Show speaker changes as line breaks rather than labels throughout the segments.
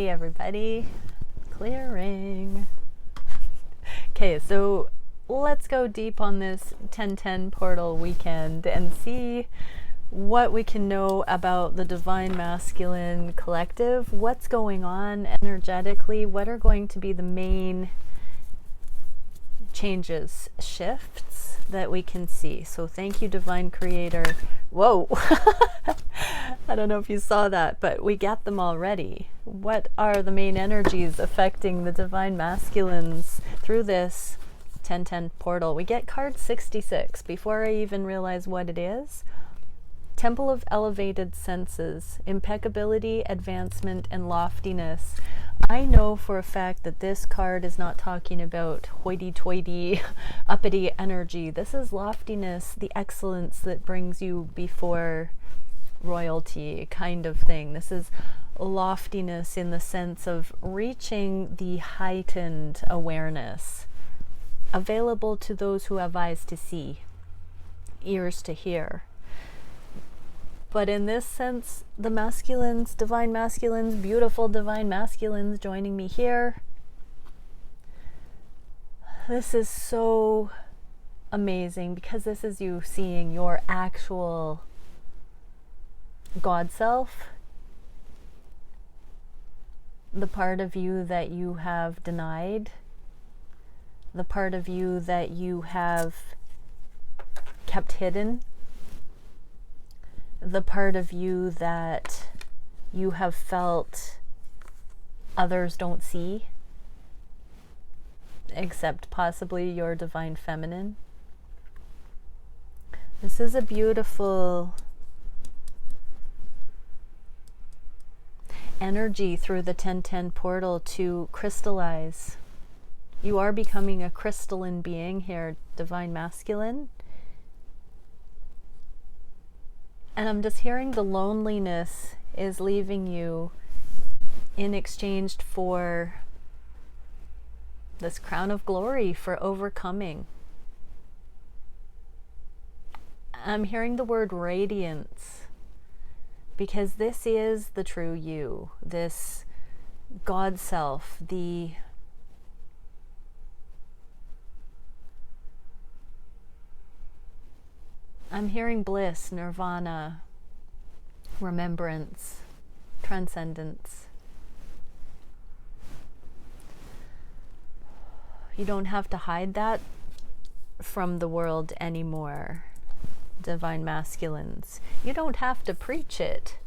Hey everybody, clearing. Okay, so let's go deep on this 10/10 portal weekend and see what we can know about the Divine Masculine Collective, what's going on energetically, what are going to be the main changes, shifts that we can see. So thank you, Divine Creator. Whoa! I don't know if you saw that, but we got them already. What are the main energies affecting the Divine Masculines through this 10/10 portal? We get card 66. Before I even realize what it is, Temple of Elevated Senses, Impeccability, Advancement, and Loftiness. I know for a fact that this card is not talking about hoity-toity, uppity energy. This is loftiness, the excellence that brings you before royalty kind of thing. This is loftiness in the sense of reaching the heightened awareness available to those who have eyes to see, ears to hear. But in this sense, the masculines, divine masculines, beautiful divine masculines joining me here, this is so amazing because this is you seeing your actual God self, the part of you that you have denied, the part of you that you have kept hidden, the part of you that you have felt others don't see, except possibly your divine feminine. This is a beautiful energy through the 10/10 portal to crystallize. You are becoming a crystalline being here, divine masculine. And I'm just hearing the loneliness is leaving you in exchange for this crown of glory, for overcoming. I'm hearing the word radiance because this is the true you, this God self, I'm hearing bliss, nirvana, remembrance, transcendence. You don't have to hide that from the world anymore, divine masculines. You don't have to preach it,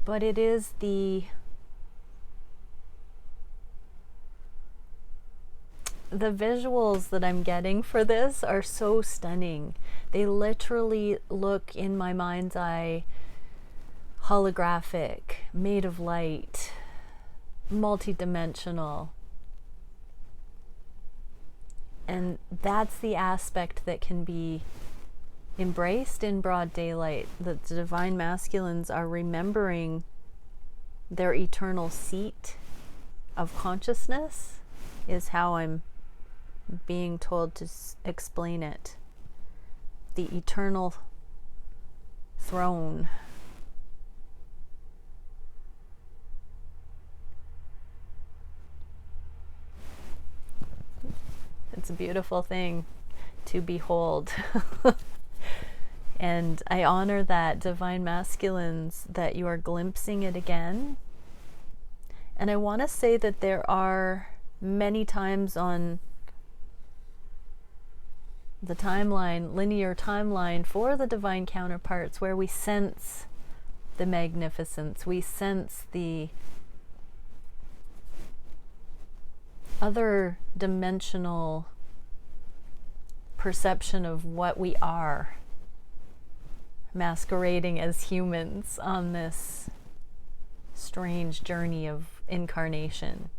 but it is the visuals that I'm getting for this are so stunning. They literally look, in my mind's eye, holographic, made of light, multidimensional. And that's the aspect that can be embraced in broad daylight, that the divine masculines are remembering their eternal seat of consciousness, is how I'm being told to explain it. The eternal throne. It's a beautiful thing to behold. And I honor that, divine masculines, that you are glimpsing it again. And I want to say that there are many times on the timeline, linear timeline for the divine counterparts, where we sense the magnificence, we sense the other dimensional perception of what we are, masquerading as humans on this strange journey of incarnation.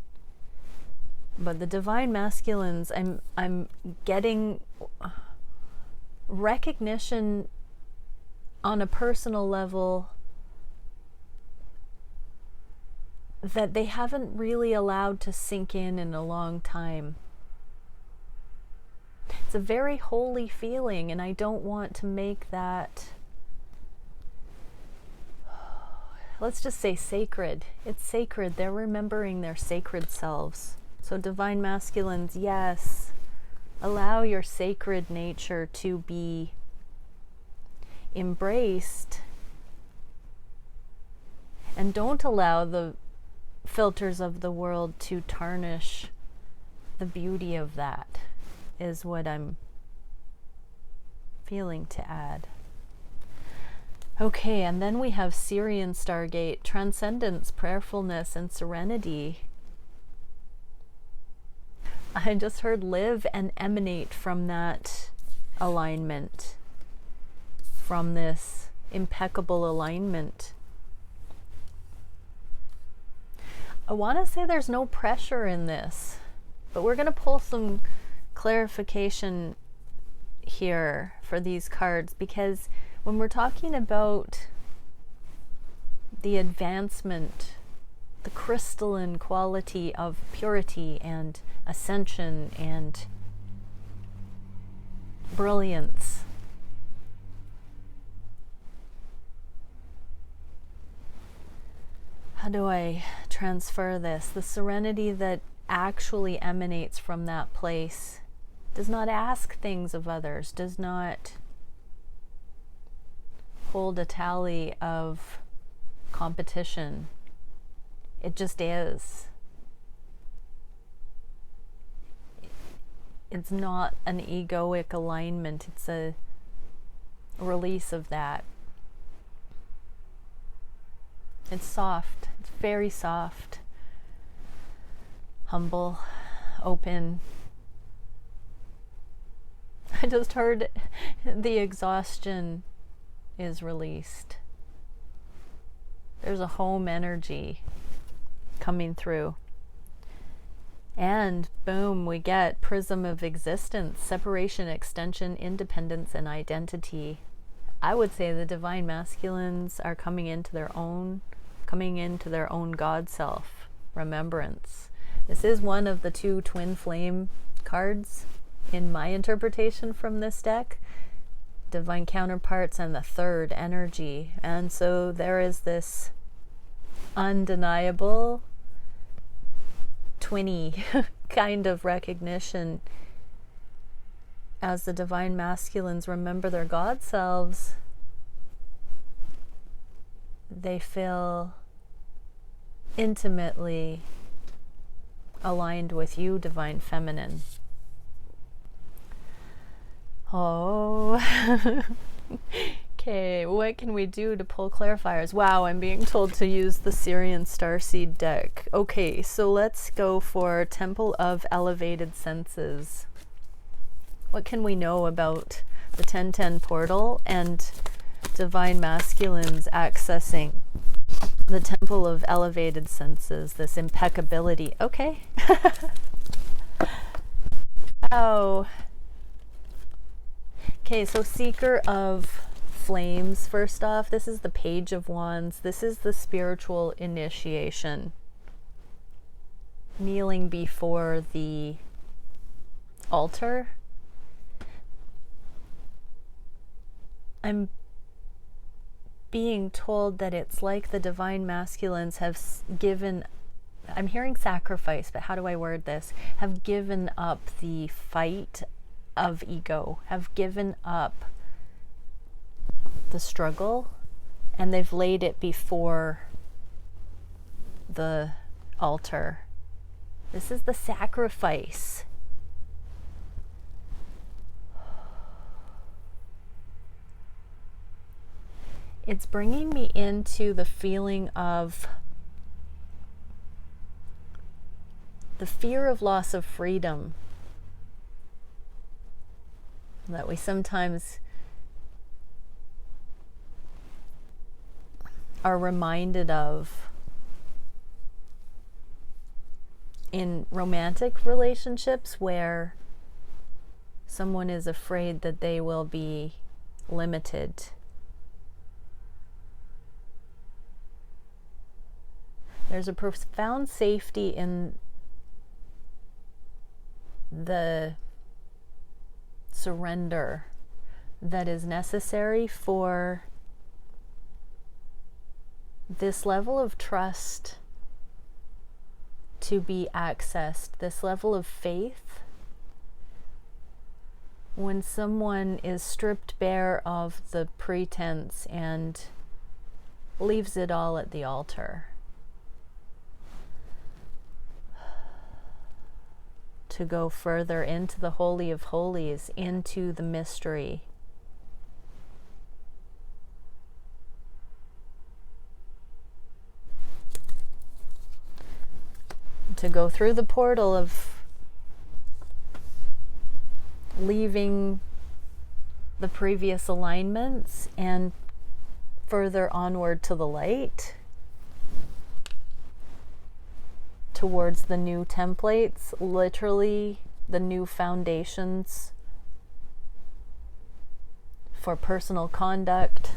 But the divine masculines, I'm getting recognition on a personal level that they haven't really allowed to sink in a long time. It's a very holy feeling, and I don't want to make that let's just say sacred. It's sacred. They're remembering their sacred selves. So divine masculines, yes, allow your sacred nature to be embraced, and don't allow the filters of the world to tarnish the beauty of that, is what I'm feeling to add. Okay, and then we have Sirian Stargate, transcendence, prayerfulness, and serenity. I just heard live and emanate from that alignment, from this impeccable alignment. I want to say there's no pressure in this, but we're going to pull some clarification here for these cards, because when we're talking about the advancement, the crystalline quality of purity and ascension and brilliance, how do I transfer this? The serenity that actually emanates from that place does not ask things of others, does not hold a tally of competition. It just is. It's not an egoic alignment, it's a release of that. It's soft, it's very soft, humble, open. I just heard the exhaustion is released. There's a home energy coming through. And boom, we get prism of existence, separation, extension, independence, and identity. I would say the divine masculines are coming into their own God self, remembrance. This is one of the two twin flame cards in my interpretation from this deck, divine counterparts and the third energy. And so there is this undeniable twinny kind of recognition as the divine masculines remember their God selves. They feel intimately aligned with you, divine feminine. Oh. Okay, what can we do to pull clarifiers? Wow, I'm being told to use the Sirian Starseed deck. Okay, so let's go for Temple of Elevated Senses. What can we know about the 1010 portal and divine masculines accessing the Temple of Elevated Senses, this impeccability? Okay. Oh. Okay, so Seeker of Flames, first off, this is the Page of Wands. This is the spiritual initiation. Kneeling before the altar. I'm being told that it's like the divine masculines have given, I'm hearing sacrifice, but how do I word this? Have given up the fight of ego, have given up the struggle, and they've laid it before the altar. This is the sacrifice. It's bringing me into the feeling of the fear of loss of freedom that we sometimes are reminded of in romantic relationships, where someone is afraid that they will be limited. There's a profound safety in the surrender that is necessary for this level of trust to be accessed, this level of faith, when someone is stripped bare of the pretense and leaves it all at the altar. To go further into the Holy of Holies, into the mystery. To go through the portal of leaving the previous alignments and further onward to the light, towards the new templates, literally the new foundations for personal conduct,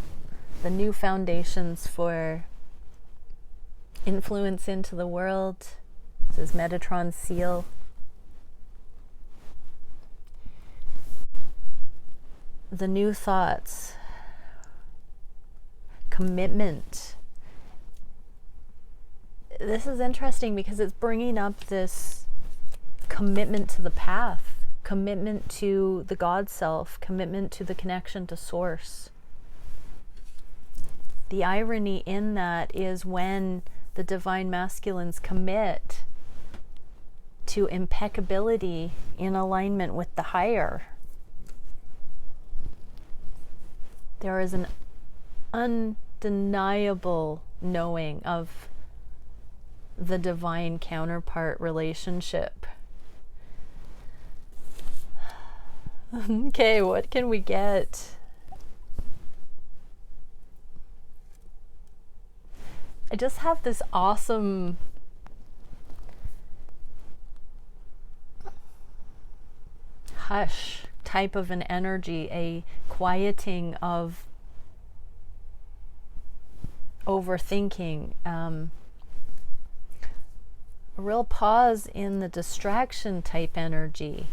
the new foundations for influence into the world. This is Metatron's seal. The new thoughts, commitment. This is interesting because it's bringing up this commitment to the path, commitment to the God self, commitment to the connection to source. The irony in that is when the divine masculines commit to impeccability in alignment with the higher, there is an undeniable knowing of the divine counterpart relationship. Okay, what can we get? I just have this awesome hush type of an energy, a quieting of overthinking, a real pause in the distraction type energy,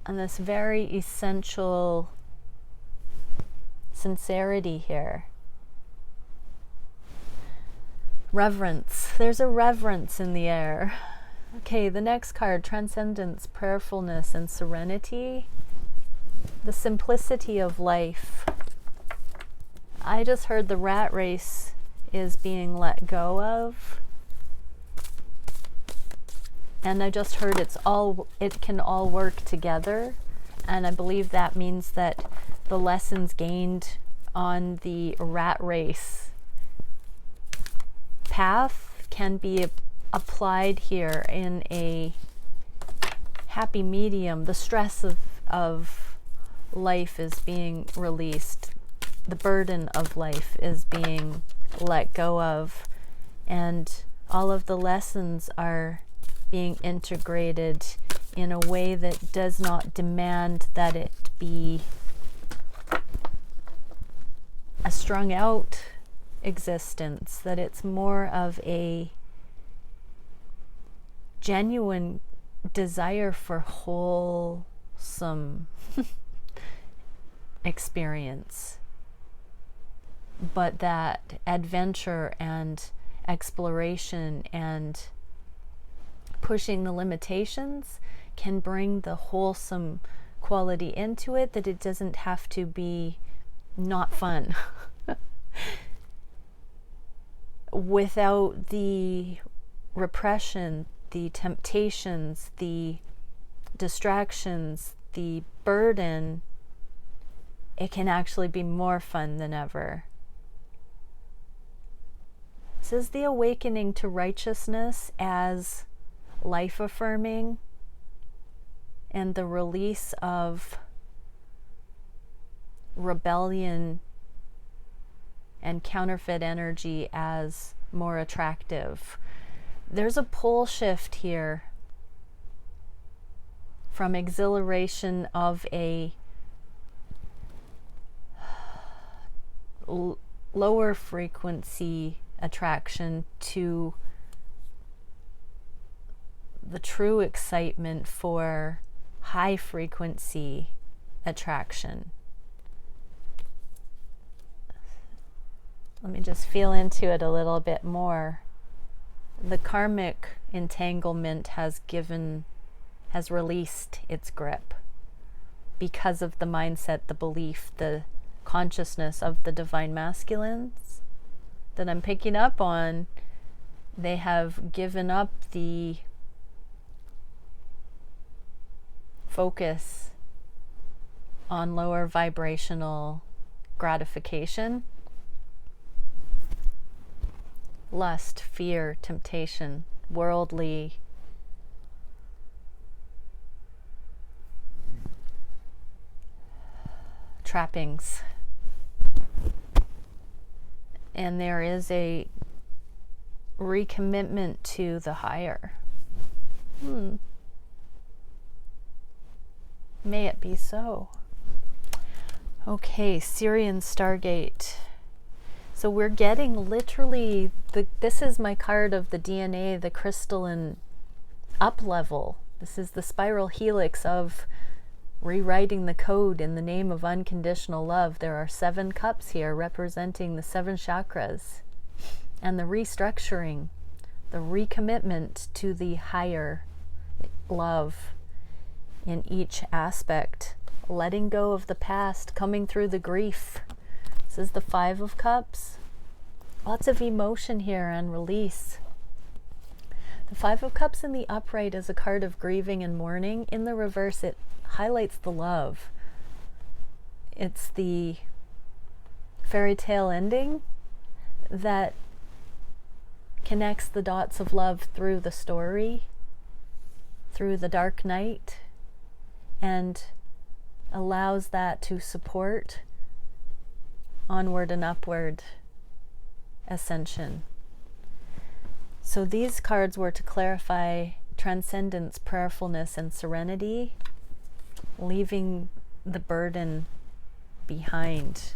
and this very essential sincerity here. Reverence. There's a reverence in the air. Okay, the next card, transcendence, prayerfulness, and serenity. The simplicity of life. I just heard the rat race is being let go of. And I just heard it can all work together. And I believe that means that the lessons gained on the rat race path can be applied here in a happy medium. The stress of life is being released. The burden of life is being let go of. And all of the lessons are being integrated in a way that does not demand that it be a strung out existence, that it's more of a genuine desire for wholesome experience, but that adventure and exploration and pushing the limitations can bring the wholesome quality into it, that it doesn't have to be not fun without the repression, the temptations, the distractions, the burden. It can actually be more fun than ever. This is the awakening to righteousness as life affirming, and the release of rebellion and counterfeit energy as more attractive. There's a pole shift here from exhilaration of a lower frequency attraction to the true excitement for high frequency attraction. Let me just feel into it a little bit more. The karmic entanglement has released its grip because of the mindset, the belief, the consciousness of the divine masculines that I'm picking up on. They have given up the focus on lower vibrational gratification, lust, fear, temptation, worldly trappings. And there is a recommitment to the higher. May it be so. Okay, Sirian Stargate. So we're getting literally, this is my card of the DNA, the crystalline up level. This is the spiral helix of rewriting the code in the name of unconditional love. There are 7 cups here representing the 7 chakras, and the restructuring, the recommitment to the higher love in each aspect, letting go of the past, coming through the grief. This is the 5 of Cups. Lots of emotion here and release. The 5 of Cups in the upright is a card of grieving and mourning. In the reverse, it highlights the love. It's the fairy tale ending that connects the dots of love through the story, through the dark night, and allows that to support onward and upward ascension. So these cards were to clarify transcendence, prayerfulness, and serenity, leaving the burden behind.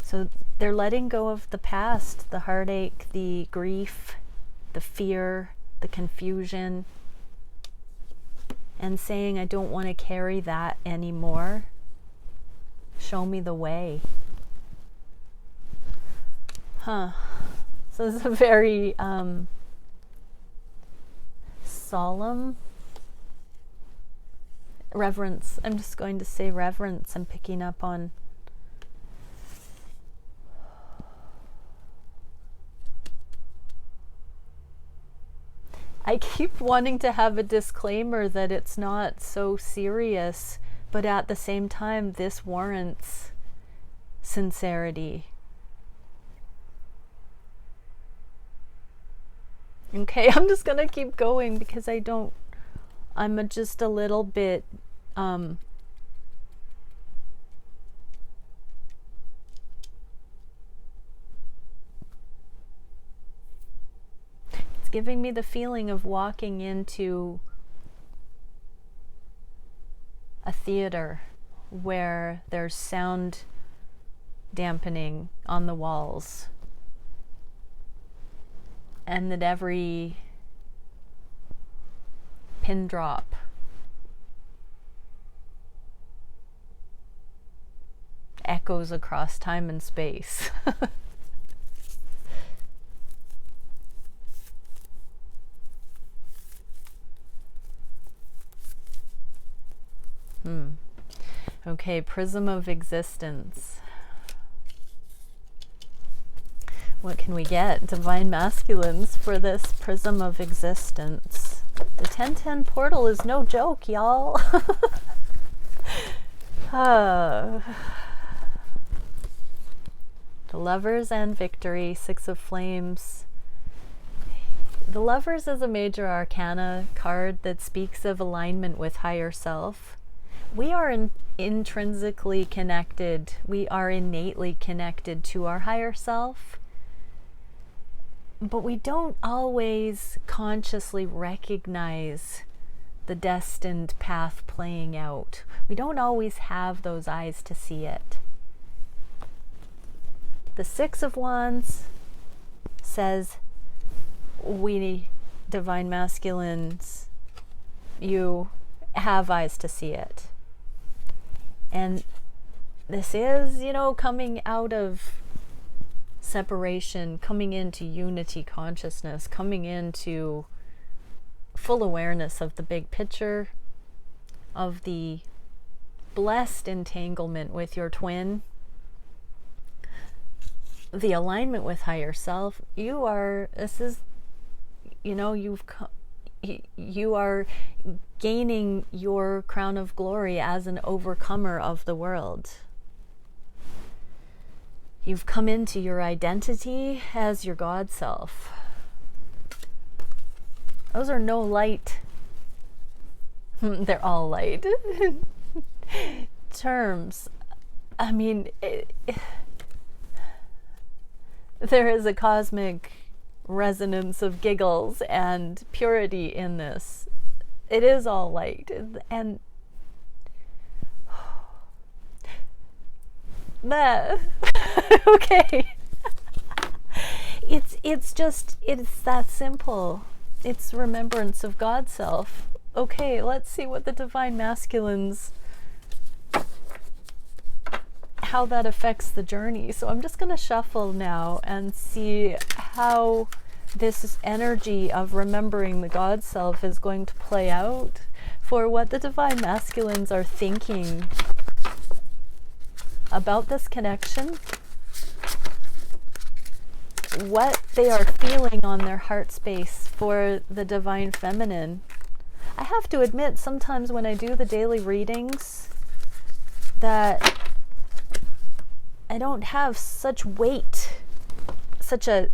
So they're letting go of the past, the heartache, the grief, the fear, the confusion, and saying, I don't want to carry that anymore. Show me the way. So this is a very solemn reverence. I'm just going to say reverence. I'm picking up on I keep wanting to have a disclaimer that it's not so serious, but at the same time, this warrants sincerity. Okay, I'm just gonna keep going because I'm just a little bit it's giving me the feeling of walking into a theater where there's sound dampening on the walls, and that every pin drop echoes across time and space. Okay, prism of existence. What can we get? Divine masculines for this prism of existence. The 1010 portal is no joke, y'all. The Lovers and Victory, 6 of Flames. The Lovers is a major arcana card that speaks of alignment with higher self. We are intrinsically connected. We are innately connected to our higher self. But we don't always consciously recognize the destined path playing out. We don't always have those eyes to see it. The 6 of Wands says, we divine masculines, you have eyes to see it. And this is, coming out of separation, coming into unity consciousness, coming into full awareness of the big picture, of the blessed entanglement with your twin, the alignment with higher self. You are, this is, you know, you are gaining your crown of glory as an overcomer of the world. You've come into your identity as your God self. Those are no light, they're all light terms. I mean, there is a cosmic resonance of giggles and purity in this. It is all light. And okay. It's that simple. It's remembrance of God's self. Okay, let's see what the divine masculines, how that affects the journey. So I'm just going to shuffle now and see how this energy of remembering the God self is going to play out for what the divine masculines are thinking about this connection, what they are feeling on their heart space for the divine feminine. I have to admit, sometimes when I do the daily readings, that I don't have such weight, and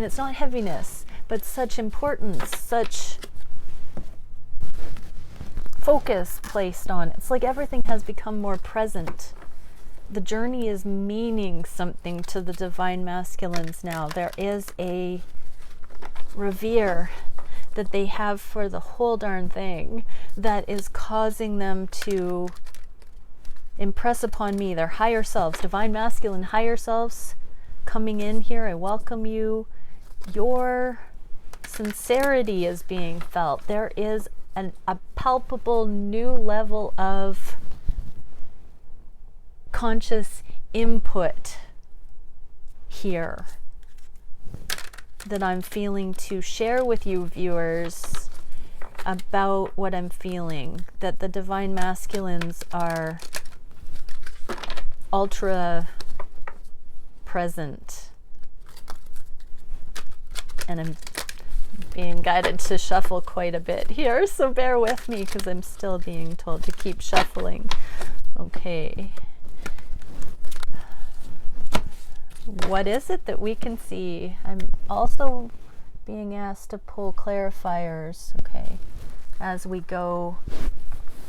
it's not heaviness, but such importance, such focus placed on it. It's like everything has become more present. The journey is meaning something to the divine masculines now. There is a revere that they have for the whole darn thing that is causing them to impress upon me their higher selves, divine masculine higher selves coming in here. I welcome you. Your sincerity is being felt. There is a palpable new level of conscious input here that I'm feeling to share with you viewers about what I'm feeling, that the divine masculines are ultra present. And I'm being guided to shuffle quite a bit here, so bear with me because I'm still being told to keep shuffling. Okay. What is it that we can see? I'm also being asked to pull clarifiers, okay, as we go.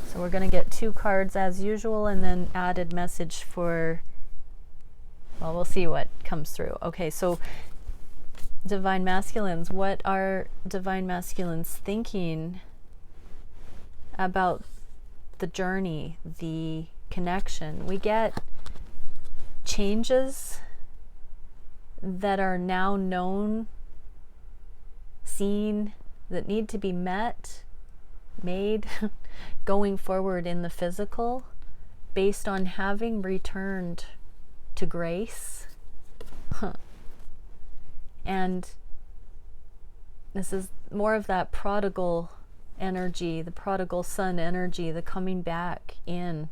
So we're going to get 2 cards as usual and then added message for, well, we'll see what comes through. Okay, so divine masculines, what are divine masculines thinking about the journey, the connection? We get changes that are now known, seen, that need to be met, made, going forward in the physical, based on having returned to grace. And this is more of that prodigal energy, the prodigal son energy, the coming back in.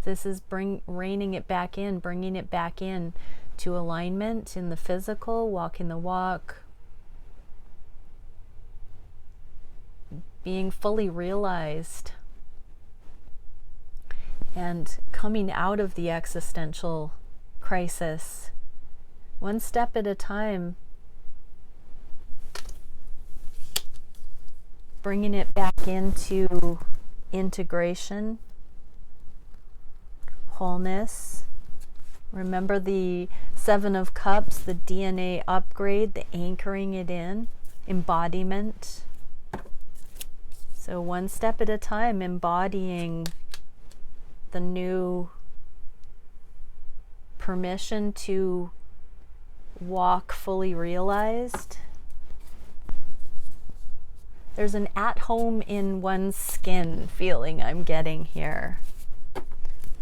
This is reining it back in, bringing it back in to alignment in the physical, walking the walk, being fully realized, and coming out of the existential crisis, one step at a time, bringing it back into integration, wholeness. Remember the 7 of Cups, the DNA upgrade, the anchoring it in, embodiment. So one step at a time, embodying the new permission to walk fully realized. There's an at home in one's skin feeling I'm getting here.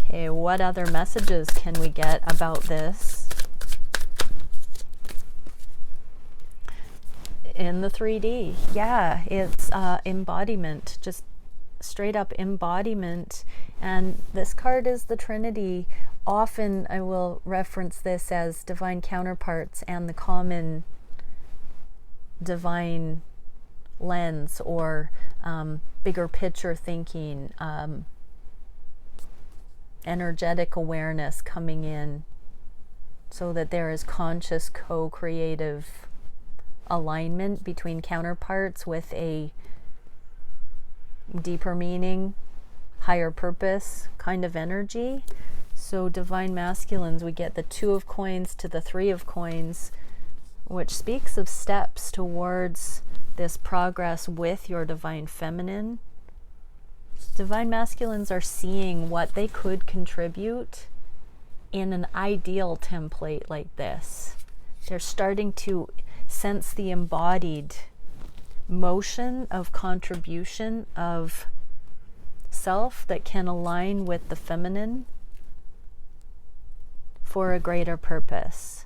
Okay, what other messages can we get about this? in the 3D. Yeah, it's embodiment, just straight up embodiment. And this card is the Trinity. Often I will reference this as divine counterparts and the common divine lens, or bigger picture thinking, energetic awareness coming in, so that there is conscious co-creative alignment between counterparts with a deeper meaning, higher purpose kind of energy. So divine masculines, we get the 2 of coins to the 3 of coins, which speaks of steps towards this progress with your divine feminine. Divine masculines are seeing what they could contribute in an ideal template like this. They're starting to sense the embodied motion of contribution of self that can align with the feminine for a greater purpose.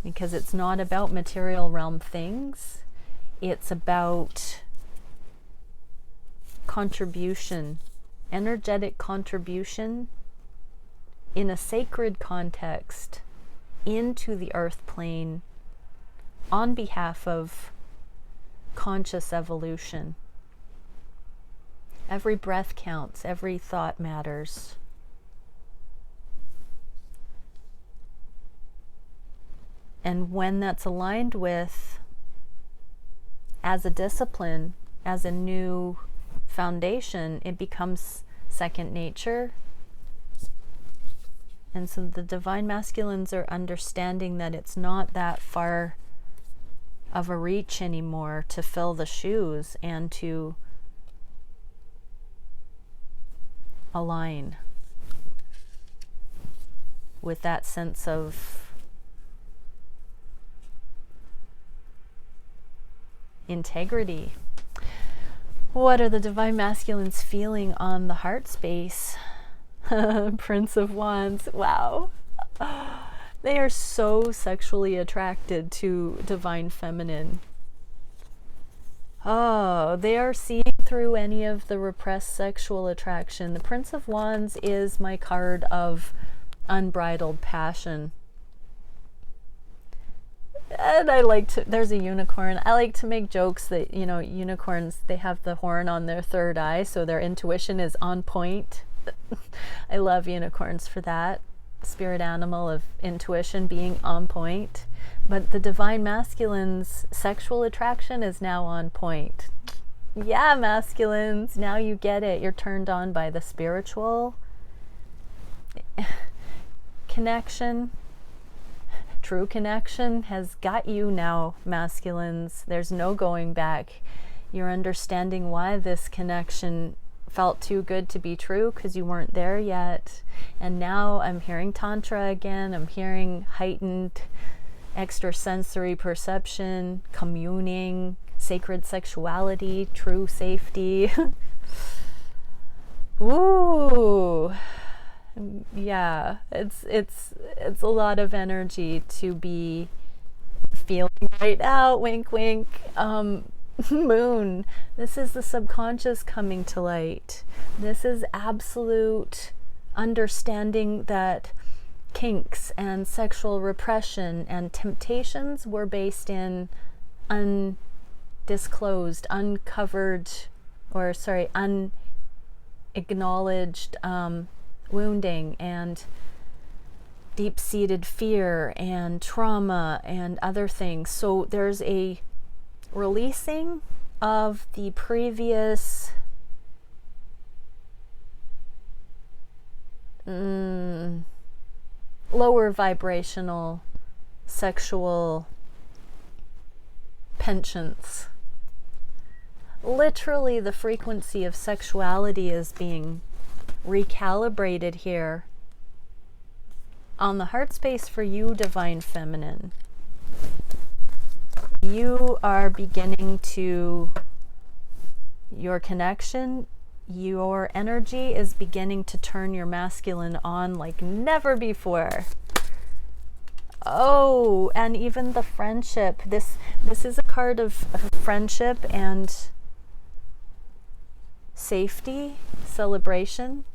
Because it's not about material realm things, it's about contribution, energetic contribution in a sacred context into the earth plane on behalf of conscious evolution. Every breath counts, every thought matters. And when that's aligned with, as a discipline, as a new foundation, it becomes second nature. And so the divine masculines are understanding that it's not that far of a reach anymore to fill the shoes and to align with that sense of integrity. What are the divine masculines feeling on the heart space? Prince of Wands. Wow. They are so sexually attracted to divine feminine. Oh, they are seeing through any of the repressed sexual attraction. The Prince of Wands is my card of unbridled passion. And I like to, there's a unicorn. I like to make jokes that, you know, unicorns, they have the horn on their third eye, so their intuition is on point. I love unicorns for that. Spirit animal of intuition being on point. But the divine masculine's sexual attraction is now on point. Yeah, masculines, now you get it. You're turned on by the spiritual connection. True connection has got you now, masculines. There's no going back. You're understanding why this connection felt too good to be true, because you weren't there yet. And now I'm hearing tantra again. I'm hearing heightened extrasensory perception, communing, sacred sexuality, true safety. Ooh. Yeah, it's a lot of energy to be feeling right now. Wink wink. Moon, this is the subconscious coming to light. This is absolute understanding that kinks and sexual repression and temptations were based in undisclosed, uncovered, or sorry, unacknowledged wounding and deep-seated fear and trauma and other things. So there's a releasing of the previous lower vibrational sexual penchants. Literally, the frequency of sexuality is being recalibrated here on the heart space for you, divine feminine. You are beginning to, your connection, your energy is beginning to turn your masculine on like never before. Oh, and even the friendship. This is a card of friendship and safety, celebration.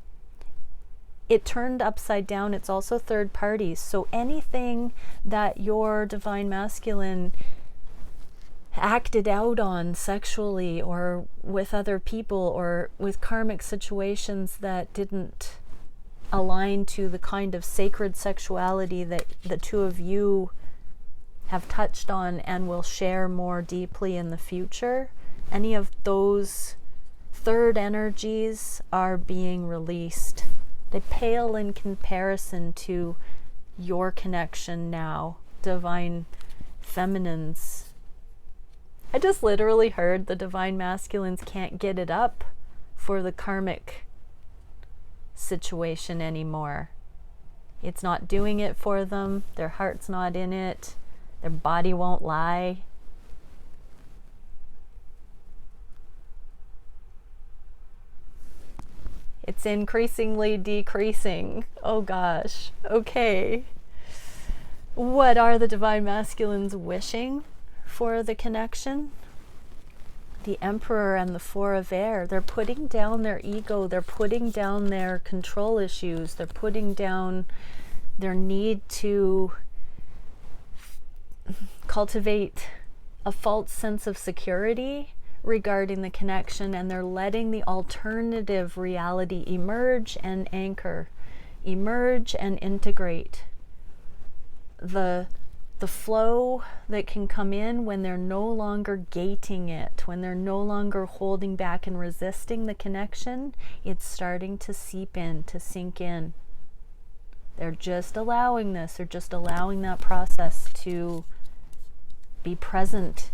It turned upside down. It's also third parties. So anything that your divine masculine acted out on sexually or with other people or with karmic situations that didn't align to the kind of sacred sexuality that the two of you have touched on and will share more deeply in the future, any of those third energies are being released. They pale in comparison to your connection now, divine feminines. I just literally heard the divine masculines can't get it up for the karmic situation anymore. It's not doing it for them. Their heart's not in it. Their body won't lie. It's increasingly decreasing. Oh gosh. Okay. What are the divine masculines wishing for the connection? The Emperor and the Four of Air. They're putting down their ego. They're putting down their control issues. They're putting down their need to cultivate a false sense of security regarding the connection, and they're letting the alternative reality emerge and anchor, emerge and integrate. The flow that can come in when they're no longer gating it, when they're no longer holding back and resisting the connection, it's starting to seep in, to sink in. They're just allowing this, they're just allowing that process to be present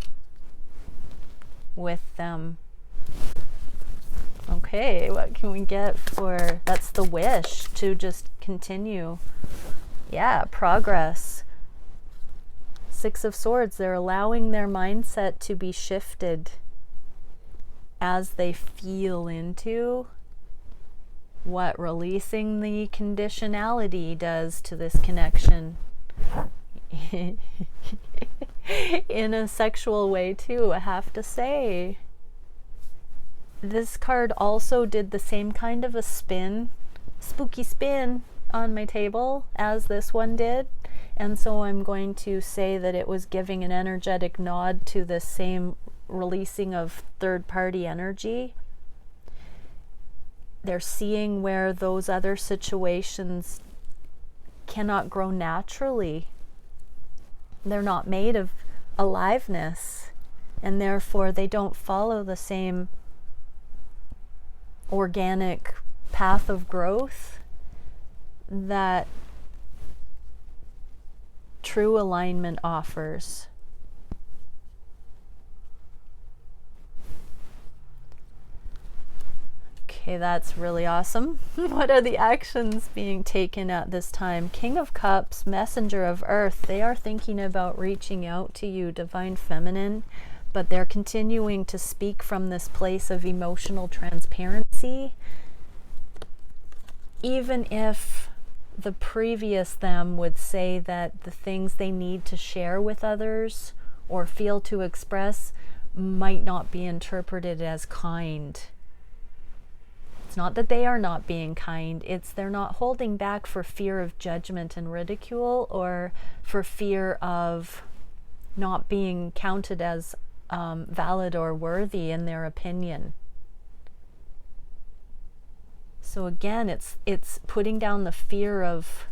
with them. Okay, what can we get for, that's the wish to just continue. Yeah, progress. Six of Swords, they're allowing their mindset to be shifted as they feel into what releasing the conditionality does to this connection. In a sexual way too, I have to say. This card also did the same kind of a spin, spooky spin on my table as this one did. And so I'm going to say that it was giving an energetic nod to the same releasing of third-party energy. They're seeing where those other situations cannot grow naturally. They're not made of aliveness, and therefore they don't follow the same organic path of growth that true alignment offers. Okay, that's really awesome. What are the actions being taken at this time? King of Cups, Messenger of Earth. They are thinking about reaching out to you, Divine Feminine, but they're continuing to speak from this place of emotional transparency. Even if the previous them would say that the things they need to share with others or feel to express might not be interpreted as kind. It's not that they are not being kind, it's they're not holding back for fear of judgment and ridicule, or for fear of not being counted as valid or worthy in their opinion. So again, it's putting down the fear of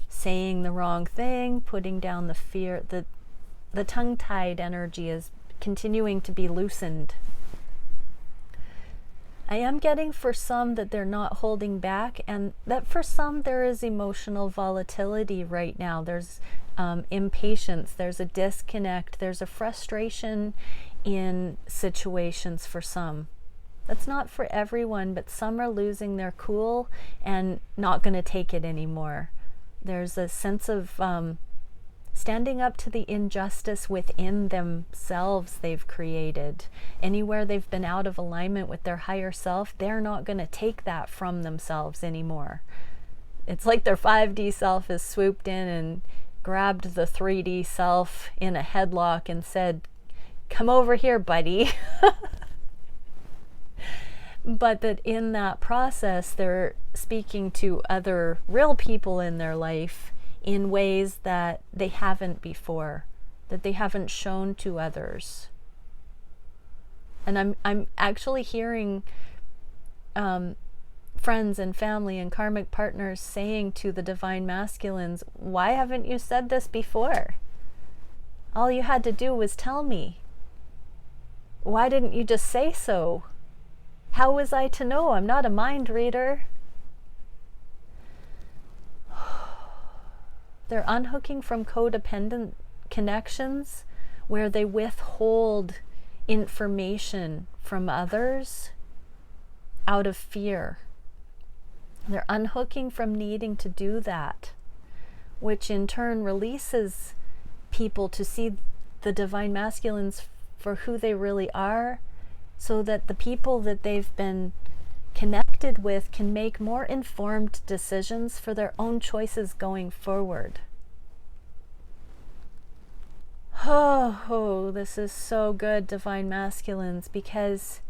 saying the wrong thing, putting down the fear, the tongue-tied energy is continuing to be loosened. I am getting for some that they're not holding back, and that for some there is emotional volatility right now. There's impatience, there's a disconnect, there's a frustration in situations for some. That's not for everyone, but some are losing their cool and not going to take it anymore. There's a sense of standing up to the injustice within themselves they've created. Anywhere they've been out of alignment with their higher self, they're not going to take that from themselves anymore. It's like their 5D self has swooped in and grabbed the 3D self in a headlock and said, come over here, buddy. But that in that process, they're speaking to other real people in their life in ways that they haven't before, that they haven't shown to others. And I'm actually hearing friends and family and karmic partners saying to the divine masculines, why haven't you said this before? All you had to do was tell me. Why didn't you just say so? How was I to know? I'm not a mind reader. They're unhooking from codependent connections where they withhold information from others out of fear. They're unhooking from needing to do that, which in turn releases people to see the divine masculines for who they really are, so that the people that they've been connected with can make more informed decisions for their own choices going forward. Oh, this is so good, divine masculines, because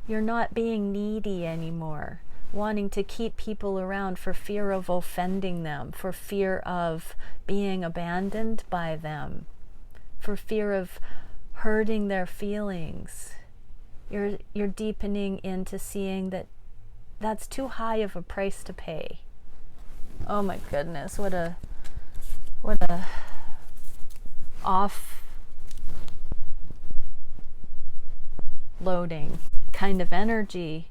you're not being needy anymore, wanting to keep people around for fear of offending them, for fear of being abandoned by them, for fear of hurting their feelings. You're deepening into seeing that that's too high of a price to pay. Oh my goodness, what a offloading kind of energy.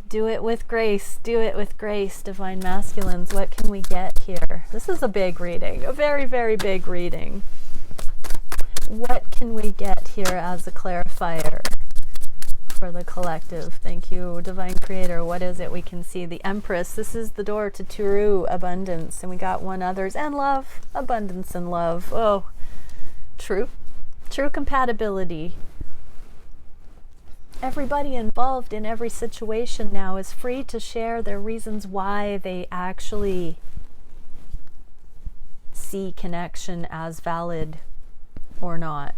Do it with grace, do it with grace, divine masculines. What can we get here? This is a big reading, a very, very big reading. What can we get here as a clarifier for the collective? Thank you, divine creator. What is it we can see? The Empress. This is the door to true abundance. And we got one others and love. Abundance and love. Oh, true compatibility. Everybody involved in every situation now is free to share their reasons why they actually see connection as valid or not.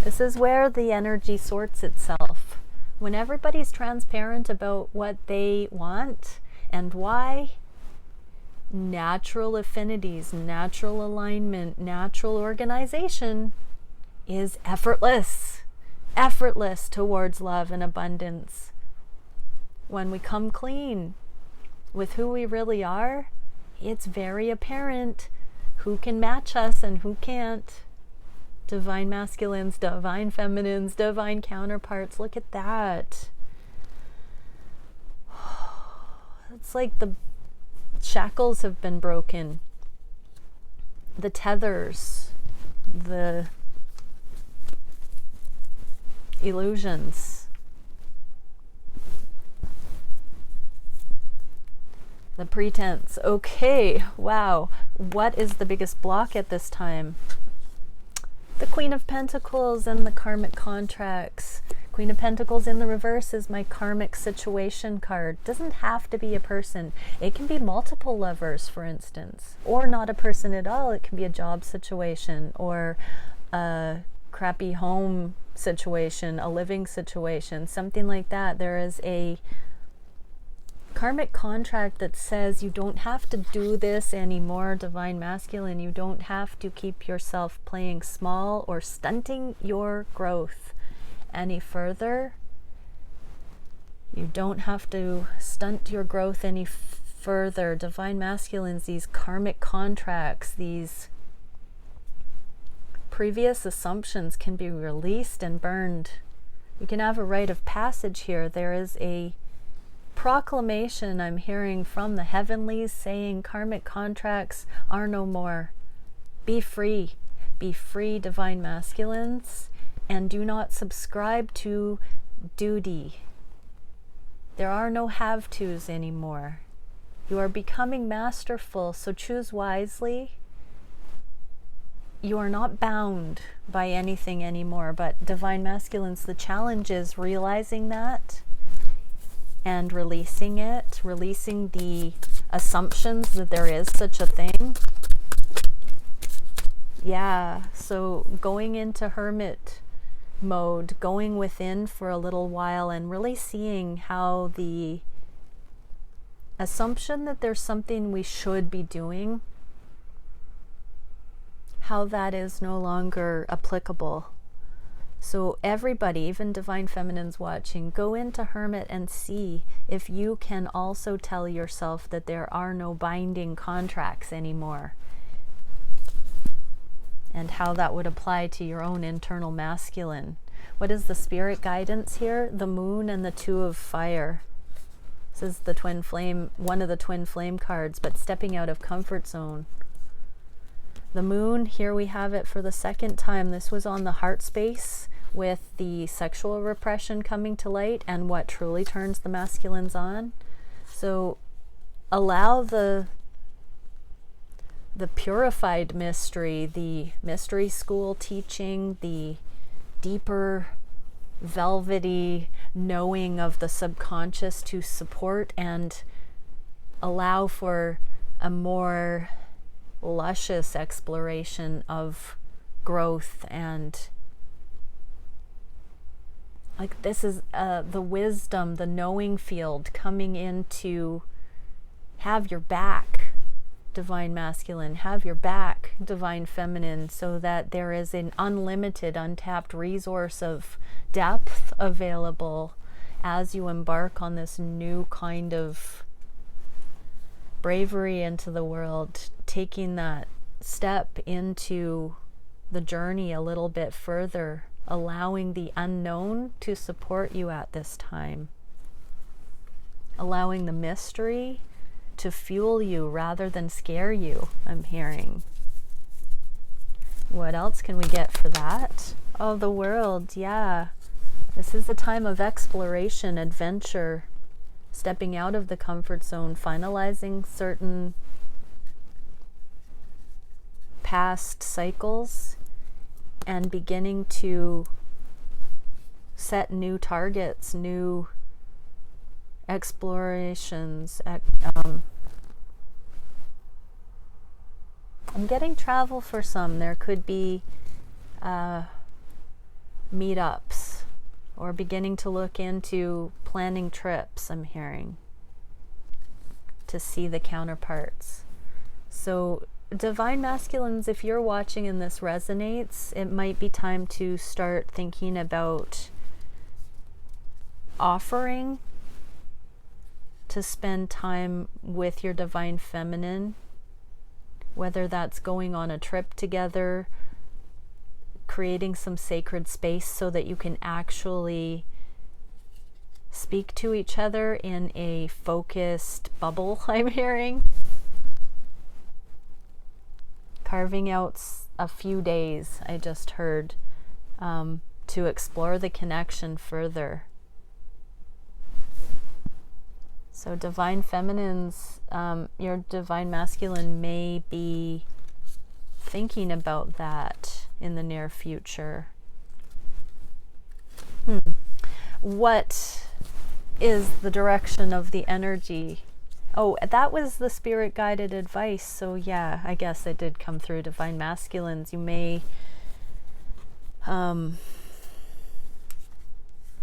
This is where the energy sorts itself. When everybody's transparent about what they want and why, natural affinities, natural alignment, natural organization is effortless towards love and abundance. When we come clean with who we really are, it's very apparent who can match us and who can't. Divine masculines, divine feminines, divine counterparts. Look at that. It's like the shackles have been broken. The tethers, the illusions, the pretense. Okay, wow. What is the biggest block at this time? The Queen of Pentacles and the karmic contracts. Queen of Pentacles in the reverse is my karmic situation card. Doesn't have to be a person. It can be multiple lovers, for instance, or not a person at all. It can be a job situation or a crappy home situation, a living situation, something like that. There is a karmic contract that says you don't have to do this anymore, divine masculine. You don't have to keep yourself playing small or stunting your growth any further. You don't have to stunt your growth any further, divine masculines. These karmic contracts, these previous assumptions can be released and burned. You can have a rite of passage here. There is a proclamation I'm hearing from the heavenlies saying karmic contracts are no more. Be free, divine masculines, and do not subscribe to duty. There are no have-tos anymore. You are becoming masterful, so choose wisely. You are not bound by anything anymore, but divine masculines, the challenge is realizing that and releasing it, releasing the assumptions that there is such a thing. Yeah, so going into hermit mode, going within for a little while and really seeing how the assumption that there's something we should be doing, how that is no longer applicable. So everybody, even Divine Feminines watching, go into Hermit and see if you can also tell yourself that there are no binding contracts anymore, and how that would apply to your own internal masculine. What is the spirit guidance here? The moon and the two of fire. This is the twin flame, one of the twin flame cards, but stepping out of comfort zone. The moon, here we have it for the second time. This was on the heart space with the sexual repression coming to light and what truly turns the masculines on. So allow the purified mystery, the mystery school teaching, the deeper velvety knowing of the subconscious to support and allow for a more luscious exploration of growth. And like this is the wisdom, the knowing field coming in to have your back, Divine Masculine, have your back, Divine Feminine, so that there is an unlimited, untapped resource of depth available as you embark on this new kind of bravery into the world, taking that step into the journey a little bit further, allowing the unknown to support you at this time, allowing the mystery to fuel you rather than scare you, I'm hearing. What else can we get for that? Oh, the world, yeah. This is a time of exploration, adventure, stepping out of the comfort zone, finalizing certain past cycles, and beginning to set new targets, new explorations. I'm getting travel for some. There could be meetups, or beginning to look into planning trips, I'm hearing, to see the counterparts. So Divine Masculines, if you're watching and this resonates, it might be time to start thinking about offering to spend time with your Divine Feminine, whether that's going on a trip together, creating some sacred space so that you can actually speak to each other in a focused bubble, I'm hearing. Carving out a few days, I just heard, to explore the connection further. So Divine Feminines, your Divine Masculine may be thinking about that in the near future. What is the direction of the energy? Oh, that was the spirit guided advice. So yeah, I guess it did come through. Divine Masculines, you may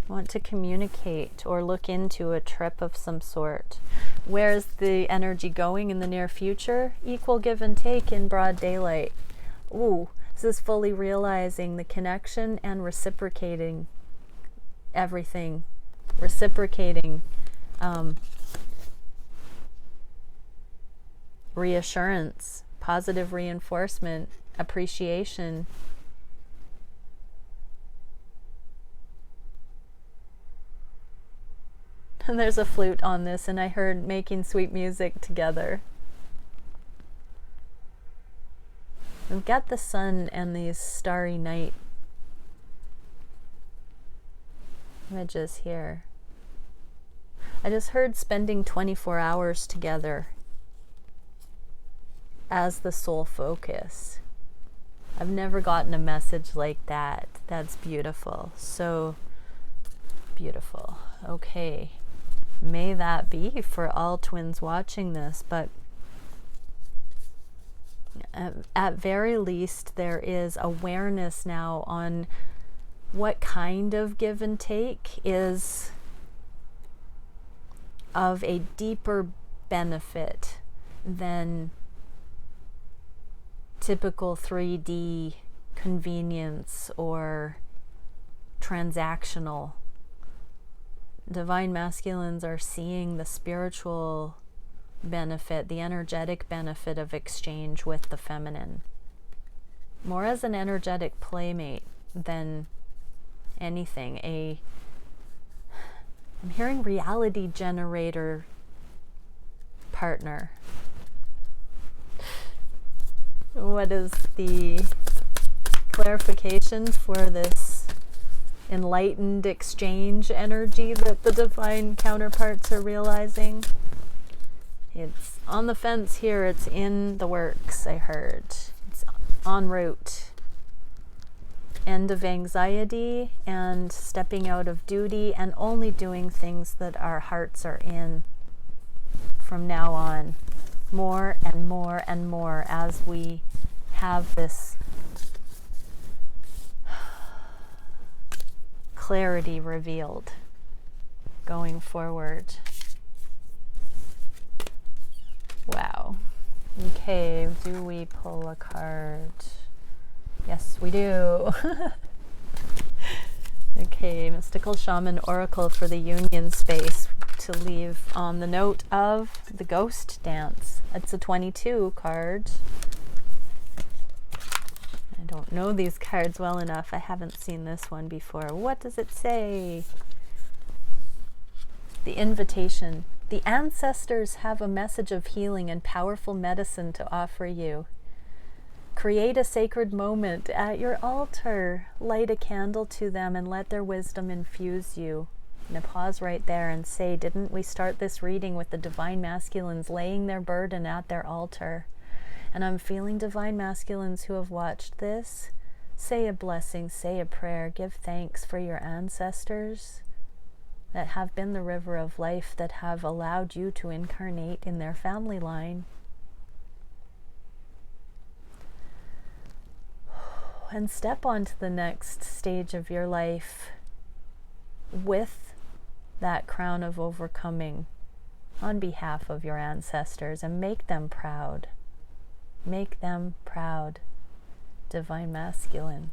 want to communicate or look into a trip of some sort. Where's the energy going in the near future? Equal give and take in broad daylight. Ooh, this is fully realizing the connection and reciprocating everything. Reciprocating reassurance, positive reinforcement, appreciation. And there's a flute on this, and I heard making sweet music together. We've got the sun and these starry night images here. I just heard spending 24 hours together as the soul focus. I've never gotten a message like that. That's beautiful. So beautiful. Okay. may that be for all twins watching this, but at very least there is awareness now on what kind of give and take is of a deeper benefit than typical 3D convenience or transactional. Divine masculines are seeing the spiritual benefit, the energetic benefit of exchange with the feminine, more as an energetic playmate than anything. I'm hearing reality generator partner. What is the clarification for this enlightened exchange energy that the divine counterparts are realizing? It's on the fence here, it's in the works, I heard. It's en route. End of anxiety and stepping out of duty and only doing things that our hearts are in from now on. More and more and more as we have this clarity revealed going forward. Wow. Okay, do we pull a card? Yes, we do. Okay, Mystical Shaman Oracle for the union space to leave on the note of the ghost dance. It's a 22 card. I don't know these cards well enough. I haven't seen this one before. What does it say? The invitation. The ancestors have a message of healing and powerful medicine to offer you. Create a sacred moment at your altar. Light a candle to them and let their wisdom infuse you. I'm going to pause right there and say, didn't we start this reading with the divine masculines laying their burden at their altar? And I'm feeling divine masculines who have watched this. Say a blessing, say a prayer, give thanks for your ancestors that have been the river of life, that have allowed you to incarnate in their family line. And step on to the next stage of your life with that crown of overcoming on behalf of your ancestors and make them proud. Make them proud, divine masculine.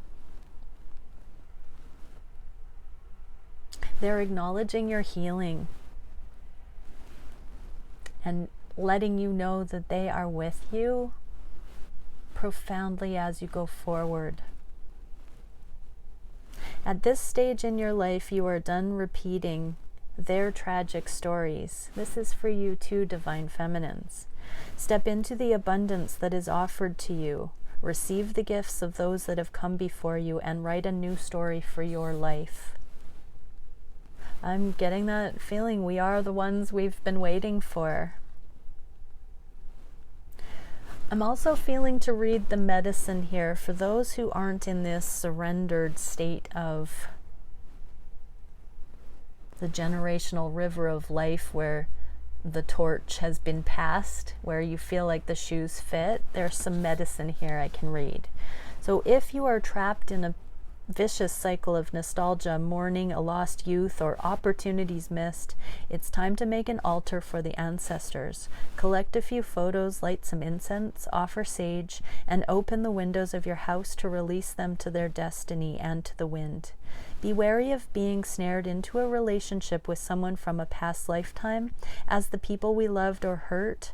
They're acknowledging your healing and letting you know that they are with you profoundly as you go forward. At this stage in your life, you are done repeating their tragic stories. This is for you too, divine feminines. Step into the abundance that is offered to you. Receive the gifts of those that have come before you and write a new story for your life. I'm getting that feeling we are the ones we've been waiting for. I'm also feeling to read the medicine here for those who aren't in this surrendered state of the generational river of life where the torch has been passed, where you feel like the shoes fit. There's some medicine here I can read. So if you are trapped in a vicious cycle of nostalgia, mourning a lost youth, or opportunities missed, it's time to make an altar for the ancestors. Collect a few photos, light some incense, offer sage, and open the windows of your house to release them to their destiny and to the wind. Be wary of being snared into a relationship with someone from a past lifetime, as the people we loved or hurt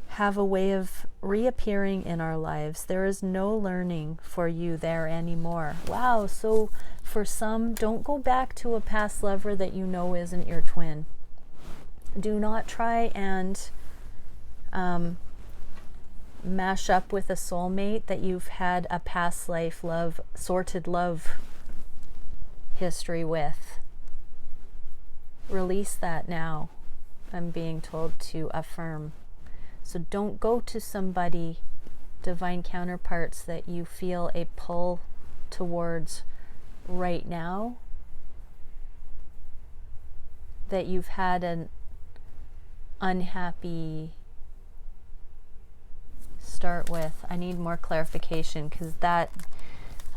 have a way of reappearing in our lives. There is no learning for you there anymore. Wow, so for some, don't go back to a past lover that you know isn't your twin. Do not try and mash up with a soulmate that you've had a past life love, sorted love history with. Release that now, I'm being told to affirm. So don't go to somebody, divine counterparts, that you feel a pull towards right now. that you've had an unhappy start with. I need more clarification, because that,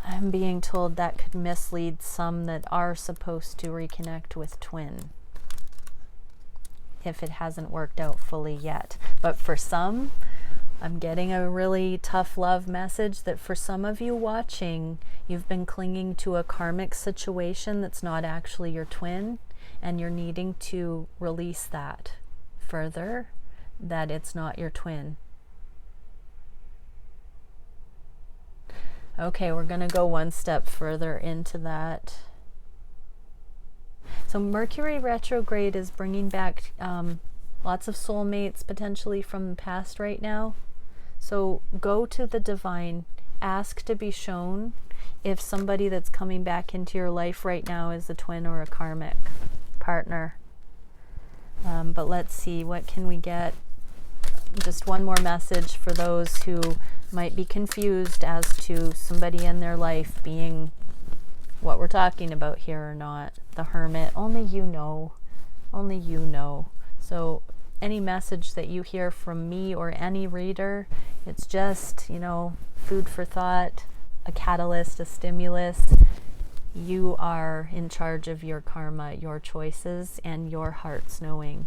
I'm being told that could mislead some that are supposed to reconnect with twin, if it hasn't worked out fully yet. But for some, I'm getting a really tough love message that for some of you watching, you've been clinging to a karmic situation that's not actually your twin, and you're needing to release that further, that it's not your twin. Okay, we're going to go one step further into that. So Mercury retrograde is bringing back lots of soulmates potentially from the past right now. So go to the divine, ask to be shown if somebody that's coming back into your life right now is a twin or a karmic partner. But let's see, what can we get? Just one more message for those who might be confused as to somebody in their life being what we're talking about here or not. The Hermit, only you know. Only you know. So any message that you hear from me or any reader, it's just, you know, food for thought, a catalyst, a stimulus. You are in charge of your karma, your choices, and your heart's knowing.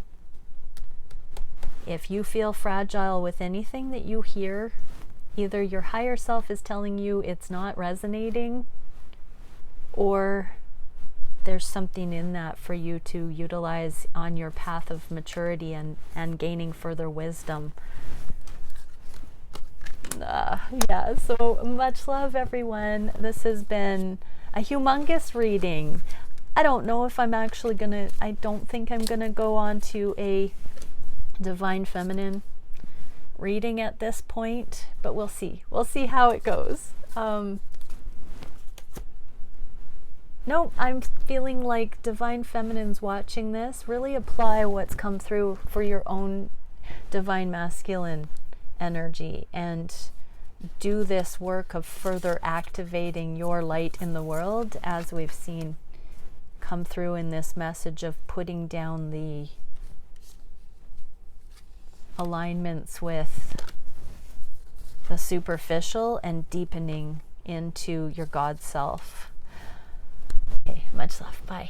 If you feel fragile with anything that you hear, either your higher self is telling you it's not resonating, or there's something in that for you to utilize on your path of maturity and gaining further wisdom. Yeah, so much love, everyone. This has been a humongous reading. I don't know if I'm actually gonna, I don't think I'm gonna go on to a Divine Feminine reading at this point, but we'll see. We'll see how it goes. No, I'm feeling like Divine Feminines watching this, really apply what's come through for your own Divine Masculine energy and do this work of further activating your light in the world, as we've seen come through in this message of putting down the alignments with the superficial and deepening into your God self. Okay, much love. Bye.